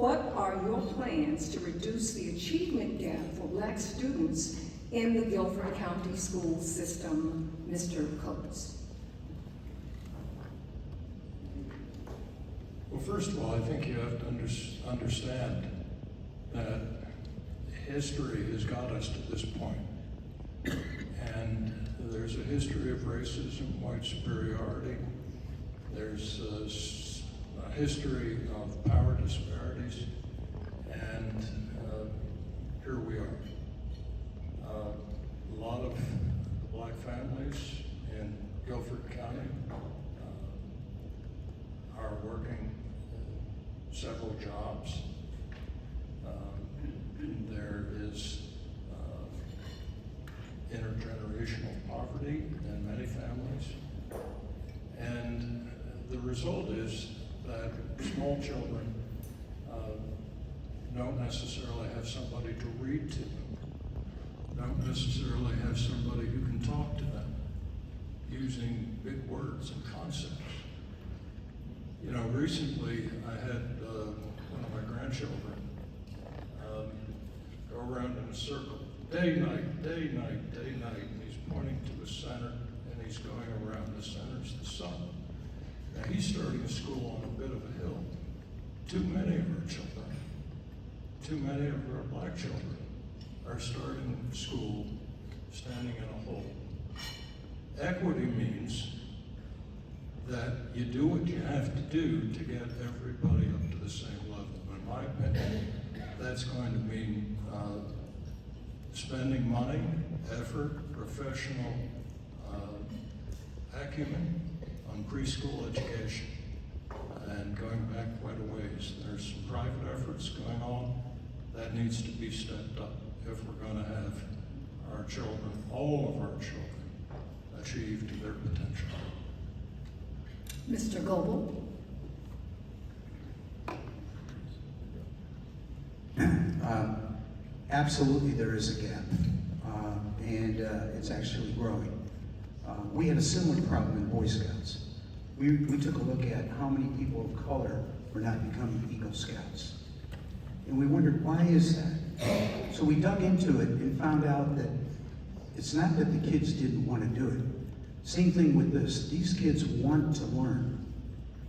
What are your plans to reduce the achievement gap for Black students in the Guilford County school system, Mr. Coates? Well, first of all, I think you have to understand that history has got us to this point. And there's a history of racism, white superiority. There's a history of power disparities. And here we are. A lot of Black families in Guilford County are working several jobs. There is intergenerational poverty in many families. And the result is that small children don't necessarily have somebody to read to them, don't necessarily have somebody who can talk to them using big words and concepts. You know, recently I had one of my grandchildren go around in a circle, day, night, day, night, day, night, and he's pointing to a center, and he's going around the center's the sun. Now he's starting school on a bit of a hill. Too many of our children, too many of our Black children are starting school standing in a hole. Equity means that you do what you have to do to get everybody up to the same level. In my opinion, that's going to mean spending money, effort, professional acumen on preschool education, and going back quite a ways. There's some private efforts going on that needs to be stepped up if we're going to have our children, all of our children, achieve to their potential. Mr. Goebel? Absolutely there is a gap, and it's actually growing. We had a similar problem in Boy Scouts. We took a look at how many people of color were not becoming Eagle Scouts. And we wondered, why is that? So we dug into it and found out that it's not that the kids didn't want to do it. Same thing with this. These kids want to learn.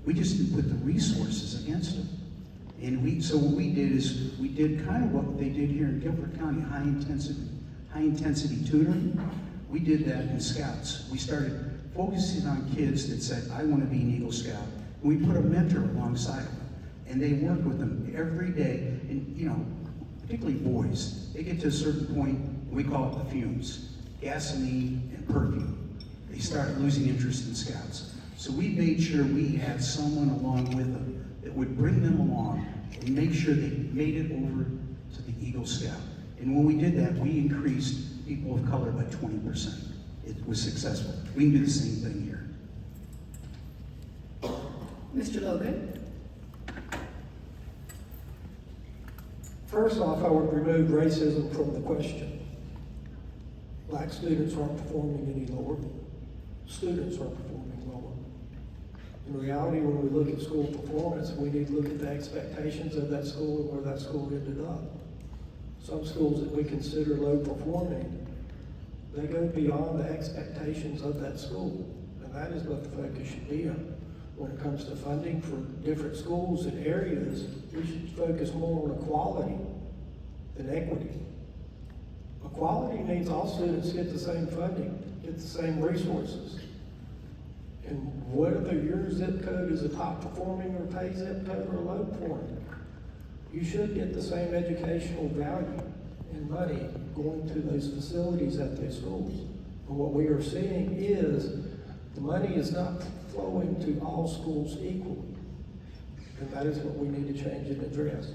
We just didn't put the resources against them. And so what we did is we did kind of what they did here in Guilford County, high intensity tutoring. We did that in Scouts. We started focusing on kids that said, I want to be an Eagle Scout. And we put a mentor alongside them. And they worked with them every day. And you know, particularly boys, they get to a certain point, we call it the fumes, gasoline and perfume. They start losing interest in Scouts. So we made sure we had someone along with them that would bring them along and make sure they made it over to the Eagle Scout. And when we did that, we increased people of color by 20%. It was successful. We can do the same thing here. Mr. Logan? First off, I would remove racism from the question. Black students aren't performing any lower. Students are performing lower. In reality, when we look at school performance, we need to look at the expectations of that school and where that school ended up. Some schools that we consider low performing, they go beyond the expectations of that school. And that is what the focus should be on. When it comes to funding for different schools and areas, we should focus more on equality than equity. Equality means all students get the same funding, get the same resources. And whether your zip code is a top performing or pay zip code or low performing, you should get the same educational value and money going to those facilities at those schools. And what we are seeing is the money is not flowing to all schools equally. And that is what we need to change and address.